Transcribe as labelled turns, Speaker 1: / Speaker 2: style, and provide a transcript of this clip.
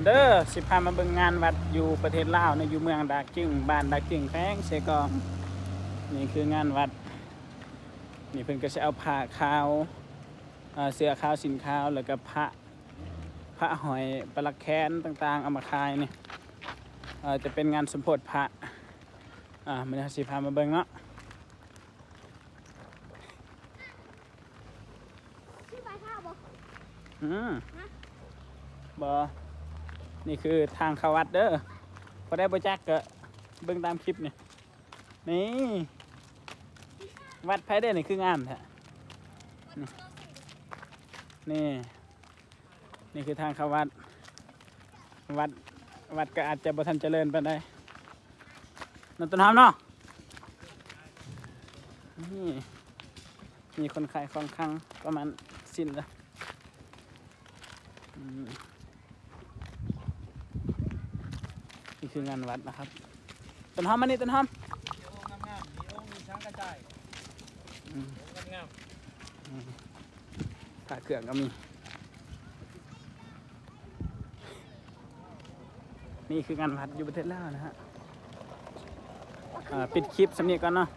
Speaker 1: เด้อสิพามาเบิ่งงานวัดอยู่ประเทศลาวในอยู่เมืองดาจึงบ้านดาจึงแข้งเสกองนี่คืองานวัดนี่เพิ่นก็จะเอาผ้าขาวเสื้อขาวสินขาวแล้วก็พระหอยประลักแค้นต่างๆเอามาขายนี่จะเป็นงานสมโภชพระมันจะสิพามาเบิ่งเนาะบ่นี่คือทางเข้าวัดเด้อพอได้บ่จักก็เบิ่งตามคลิปนี่วัดไผเด้อนี่คืองามแท้นี่คือทางเข้าวัดก็อาจจะบ่ทันเจริญปานใดนั่นต้นหอมเนาะนี่มีคนขายของคลังประมาณสิ้นละนี่คืองานวัดนะครับต้นหอมมานี่ต้นหอม
Speaker 2: งามๆมีองค์มีช้างกระจายงาม
Speaker 1: ผ้าเครื่องก็มีนี่คืองานวัดอยู่ประเทศลาวนะฮะปิดคลิปสำเนียงก่อนเนาะ